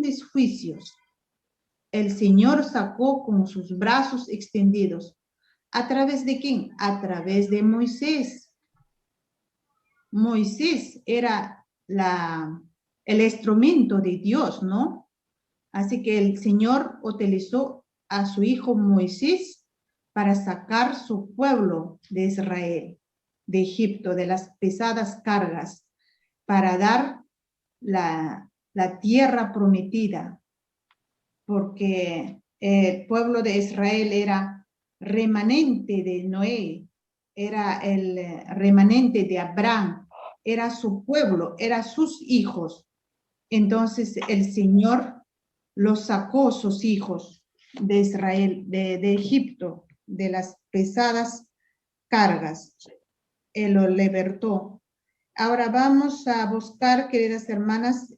grandes juicios. El Señor sacó con sus brazos extendidos. ¿A través de quién? A través de Moisés. Moisés era el instrumento de Dios, ¿no? Así que el Señor utilizó a su hijo Moisés para sacar su pueblo de Israel, de Egipto, de las pesadas cargas, para dar la tierra prometida, porque el pueblo de Israel era remanente de Noé, era el remanente de Abraham, era su pueblo, eran sus hijos. Entonces el Señor los sacó, sus hijos de Israel, de Egipto, de las pesadas cargas. Él los libertó. Ahora vamos a buscar, queridas hermanas,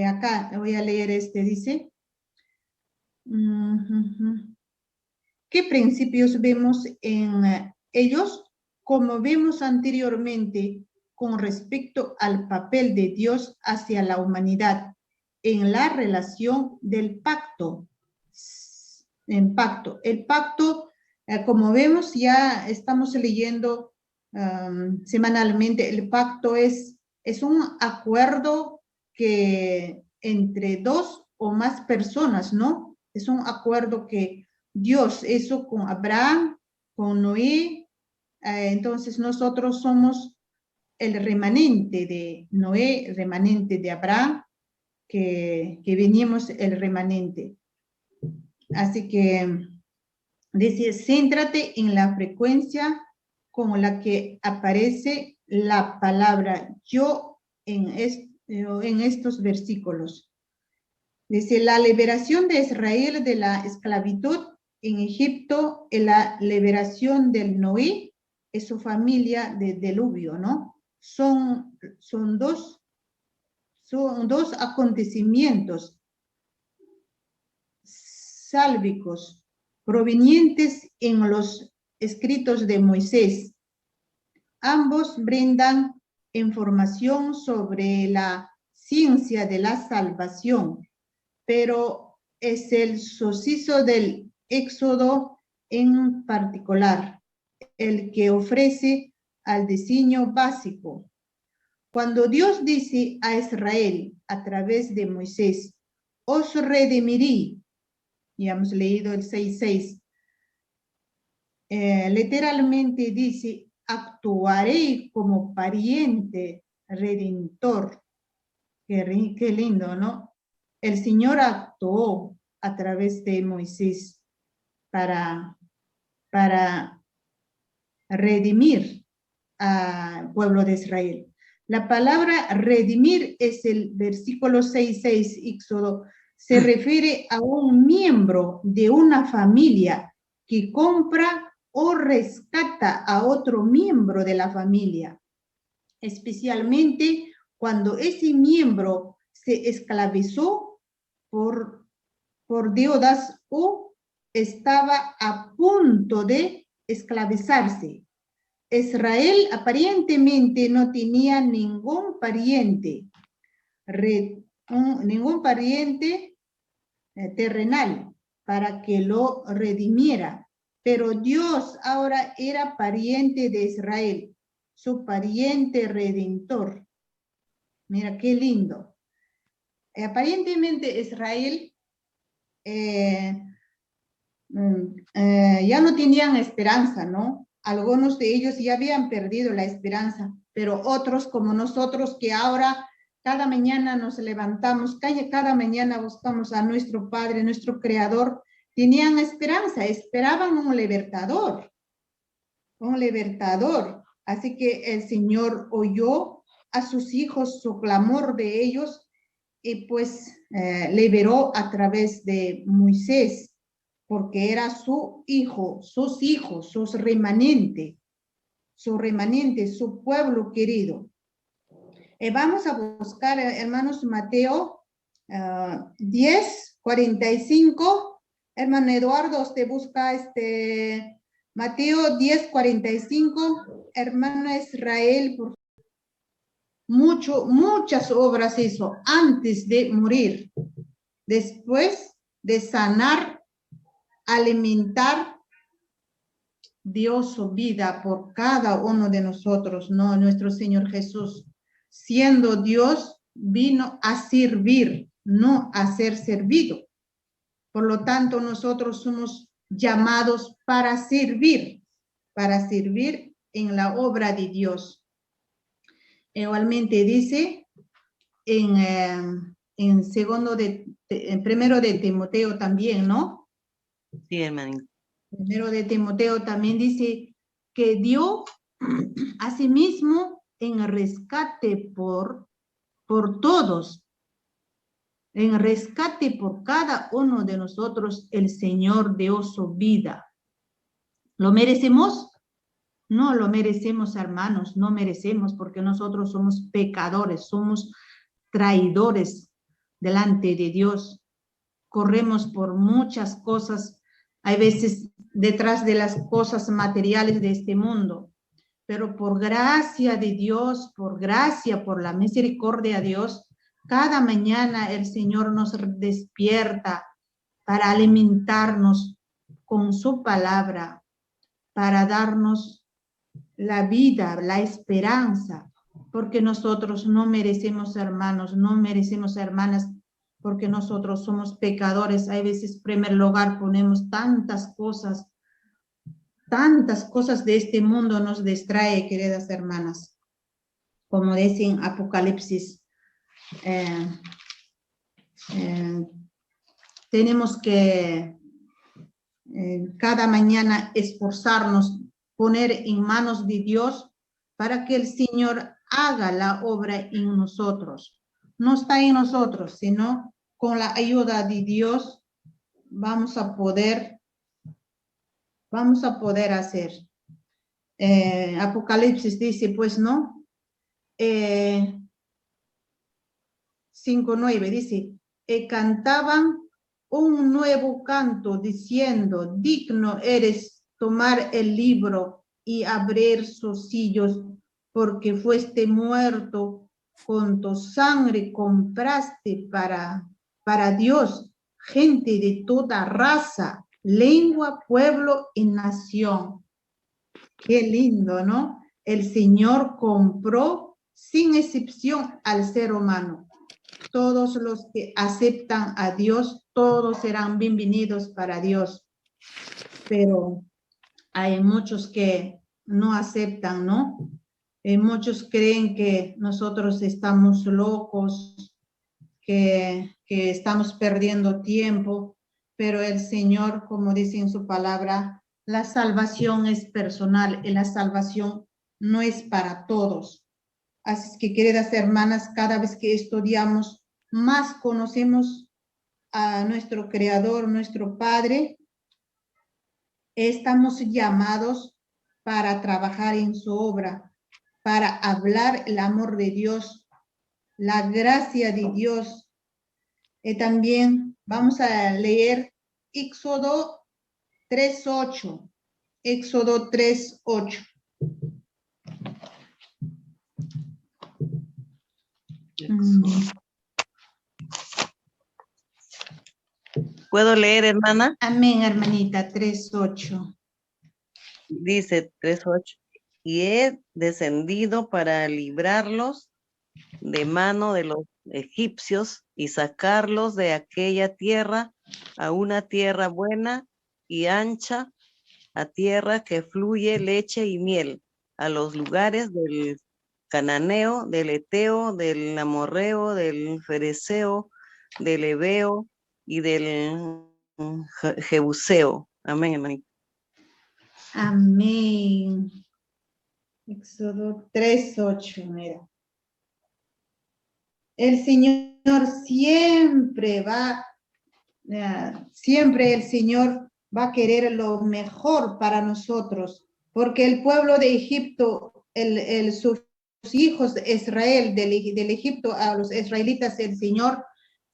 acá voy a leer dice, ¿qué principios vemos en ellos? Como vemos anteriormente, con respecto al papel de Dios hacia la humanidad en la relación del pacto. El pacto, como vemos, ya estamos leyendo semanalmente, el pacto es un acuerdo que entre dos o más personas, ¿no? Es un acuerdo que Dios hizo con Abraham, con Noé. Entonces nosotros somos el remanente de Noé, el remanente de Abraham, que venimos el remanente. Así que dice, céntrate en la frecuencia con la que aparece la palabra yo en estos versículos. Dice, la liberación de Israel de la esclavitud en Egipto y la liberación del Noé y su familia del diluvio, ¿no? Son dos acontecimientos sálvicos provenientes en los escritos de Moisés. Ambos brindan información sobre la ciencia de la salvación, pero es el suceso del Éxodo en particular el que ofrece al diseño básico. Cuando Dios dice a Israel a través de Moisés, os redimiré, ya hemos leído el 6:6, literalmente dice, actuaré como pariente redentor. Qué lindo, ¿no? El Señor actuó a través de Moisés para redimir al pueblo de Israel. La palabra redimir es el versículo 6:6, Éxodo, se refiere a un miembro de una familia que compra o rescata a otro miembro de la familia, especialmente cuando ese miembro se esclavizó por deudas o estaba a punto de esclavizarse. Israel aparentemente no tenía ningún pariente terrenal para que lo redimiera, pero Dios ahora era pariente de Israel, su pariente redentor. Mira qué lindo. Aparentemente Israel ya no tenían esperanza, ¿no? Algunos de ellos ya habían perdido la esperanza, pero otros como nosotros que ahora cada mañana nos levantamos, cada mañana buscamos a nuestro Padre, nuestro Creador, tenían esperanza, esperaban un libertador. Así que el Señor oyó a sus hijos, su clamor de ellos, y pues liberó a través de Moisés, porque era su hijo, sus hijos, su remanente, su pueblo querido. Vamos a buscar, hermanos, Mateo 10:45. Hermano Eduardo, usted busca Mateo 10:45, hermano Israel, muchas obras hizo antes de morir, después de sanar, alimentar, dio su vida por cada uno de nosotros, ¿no? Nuestro Señor Jesús, siendo Dios, vino a servir, no a ser servido. Por lo tanto, nosotros somos llamados para servir en la obra de Dios. Igualmente dice en primero de Timoteo también, ¿no? Sí, hermanita. Primero de Timoteo también dice que dio a sí mismo en rescate por todos, en rescate por cada uno de nosotros, el Señor dio su vida. ¿Lo merecemos? No lo merecemos, hermanos, no merecemos, porque nosotros somos pecadores, somos traidores delante de Dios. Corremos por muchas cosas, hay veces detrás de las cosas materiales de este mundo, pero por gracia de Dios, por gracia, por la misericordia de Dios, cada mañana el Señor nos despierta para alimentarnos con su palabra, para darnos la vida, la esperanza, porque nosotros no merecemos, hermanos, no merecemos, hermanas, porque nosotros somos pecadores. Hay veces, en primer lugar, ponemos tantas cosas de este mundo nos distrae, queridas hermanas. Como dice en Apocalipsis, tenemos que cada mañana esforzarnos, poner en manos de Dios para que el Señor haga la obra en nosotros. No está en nosotros, sino con la ayuda de Dios vamos a poder hacer. Apocalipsis dice, pues, ¿no? 5:9 dice, cantaban un nuevo canto diciendo, digno eres tomar el libro y abrir sus sellos, porque fuiste muerto, con tu sangre compraste para Dios gente de toda raza, lengua, pueblo y nación. Qué lindo, ¿no? El Señor compró sin excepción al ser humano. Todos los que aceptan a Dios, todos serán bienvenidos para Dios. Pero hay muchos que no aceptan, ¿no? Muchos creen que nosotros estamos locos, que estamos perdiendo tiempo, pero el Señor, como dice en su palabra, la salvación es personal y la salvación no es para todos. Así es que, queridas hermanas, cada vez que estudiamos, más conocemos a nuestro Creador, nuestro Padre. Estamos llamados para trabajar en su obra, para hablar el amor de Dios, la gracia de Dios. También vamos a leer Éxodo 3:8. Éxodo 3:8. ¿Puedo leer, hermana? Amén, hermanita, 3:8. Dice 3:8. Y he descendido para librarlos de mano de los egipcios y sacarlos de aquella tierra a una tierra buena y ancha, a tierra que fluye leche y miel, a los lugares del cananeo, del eteo, del amorreo, del fereceo, del heveo y del jebuseo. Amén, hermanito. Amén. Éxodo 3:8, mira. El Señor siempre el Señor va a querer lo mejor para nosotros, porque el pueblo de Egipto, sus hijos de Israel, del Egipto a los israelitas, el Señor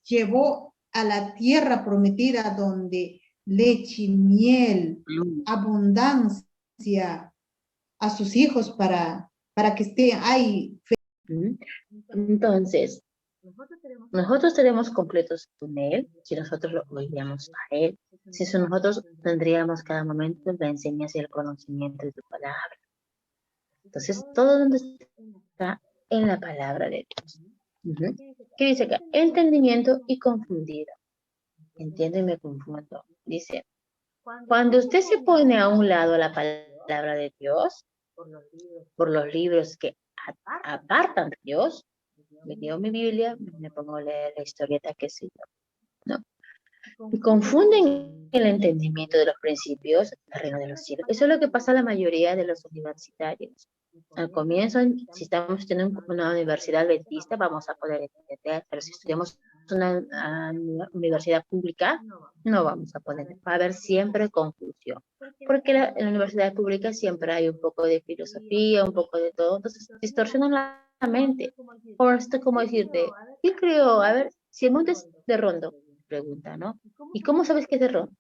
llevó a la tierra prometida donde leche, miel, abundancia, a sus hijos para que estén ahí. Entonces, nosotros seremos completos con Él si nosotros lo oiríamos a Él. Si eso nosotros tendríamos cada momento la enseñanza y el conocimiento de tu palabra. Entonces, todo donde está en la palabra de Dios. ¿Qué dice acá? Entendimiento y confundido. Entiendo y me confundo. Dice, cuando usted se pone a un lado la palabra de Dios, por los libros que apartan de Dios, me dio mi Biblia, me pongo a leer la historieta que sí, ¿no? Y confunden el entendimiento de los principios del reino de los cielos. Eso es lo que pasa a la mayoría de los universitarios. Al comienzo, si estamos en una universidad adventista, vamos a poder entender, pero si estudiamos una universidad pública, no vamos a poder. Va a haber siempre confusión, porque en la universidad pública siempre hay un poco de filosofía, un poco de todo, entonces distorsionan la mente. Por esto, como decirte, ¿qué creo? A ver, si el monte es de Rondo, pregunta, ¿no? ¿Y cómo sabes que es de Rondo?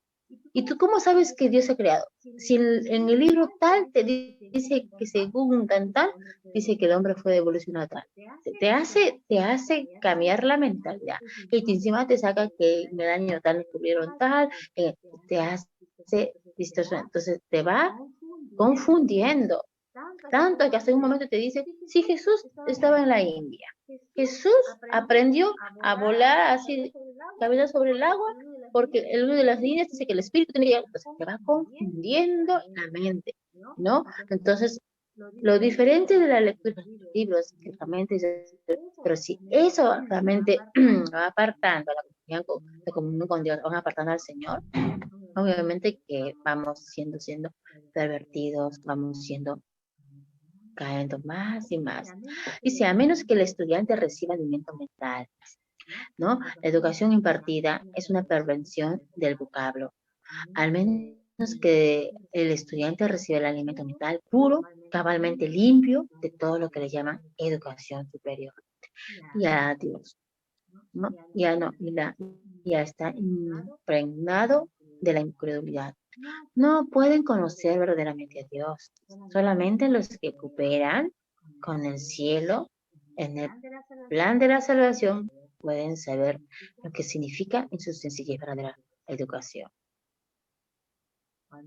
¿Y tú cómo sabes que Dios ha creado? Si en el libro tal te dice que según tal, dice que el hombre fue evolucionado tal. Te hace cambiar la mentalidad. Y encima te saca que en el año tal descubrieron tal, te hace distorsionar. Entonces te va confundiendo. Tanto que hasta un momento te dice, si Jesús estaba en la India, Jesús aprendió a volar así, caminar sobre el agua, porque el uno de las líneas dice que el espíritu tenía que, pues, te va confundiendo la mente, ¿no? Entonces, lo diferente de la lectura de los libros, que realmente es, pero si eso realmente va apartando la comunión con Dios, van apartando al Señor, obviamente que vamos siendo pervertidos, vamos siendo cayendo más y más. Dice, a menos que el estudiante reciba alimento mental, ¿no? La educación impartida es una pervención del vocablo. Al menos que el estudiante reciba el alimento mental puro, cabalmente limpio de todo lo que le llaman educación superior. Ya Dios, ¿no? Ya está impregnado de la incredulidad. No pueden conocer verdaderamente a Dios. Solamente los que cooperan con el cielo en el plan de la salvación pueden saber lo que significa en su sencilla y verdadera educación.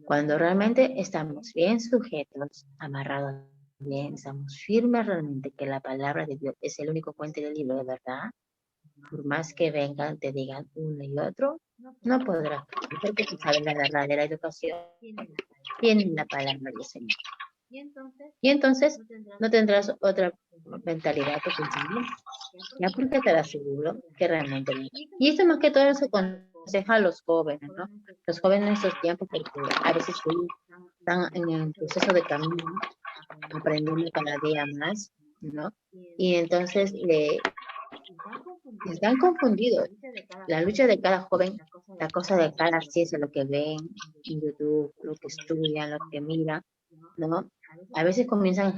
Cuando realmente estamos bien sujetos, amarrados bien, estamos firmes realmente que la palabra de Dios es el único fuente del libro de verdad, por más que vengan, te digan uno y otro, no podrás, porque tú sabes la verdadera educación, tienen la palabra del Señor. Y entonces no tendrás otra mentalidad que pensamiento, ya porque te aseguro que realmente no. Y esto más que todo se aconseja a los jóvenes, ¿no? Los jóvenes en estos tiempos, porque a veces están en el proceso de camino, aprendiendo cada día más, ¿no? Y entonces están confundidos. La lucha de cada joven, la cosa de cada ciencia, lo que ven en YouTube, lo que estudian, lo que miran, ¿no? A veces comienzan a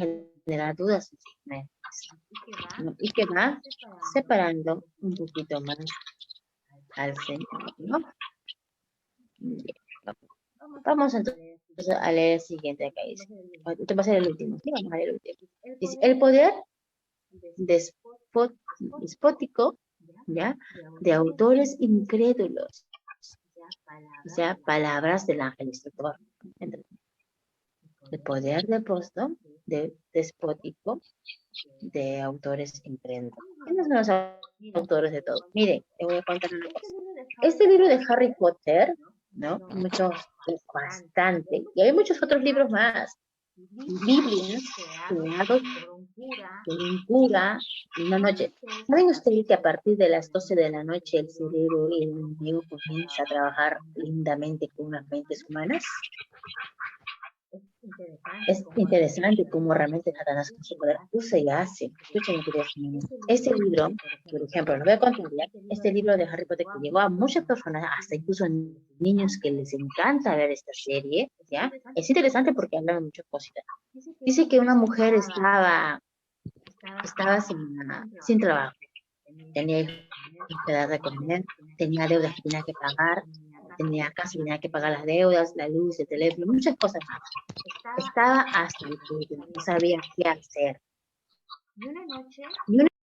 generar dudas en sus mentes, ¿no? Y que va separando un poquito más al Señor, ¿no? Bien. Vamos entonces a leer el siguiente acá. Dice, este va a ser el último, ¿sí? Vamos a leer el último. Dice, el poder despótico, ¿ya? De autores incrédulos, o sea, palabras del ángel instructor. El poder despótico de autores incrédulos. ¿Quiénes son los autores de todo? Miren, les voy a contar una cosa. Este libro de Harry Potter, ¿no? Bastante. Y hay muchos otros libros más. Biblias creados por un cura en una noche. ¿Saben ustedes que a partir de las 12 de la noche el cerebro y el enemigo comienza a trabajar lindamente con las mentes humanas? Es interesante cómo realmente Satanás con su poder usa y hace. Escuchen, queridos niños. Este libro, por ejemplo, lo voy a contar ya. Este libro de Harry Potter que llegó a muchas personas, hasta incluso niños que les encanta ver esta serie, ¿ya? Es interesante porque habla de muchas cositas. Dice que una mujer estaba sin trabajo. Tenía que dar de comer, tenía deudas que tenía que pagar, tenía casa, tenía que pagar las deudas, la luz, el teléfono, muchas cosas más. Estaba hasta el cuello, no sabía qué hacer. Y una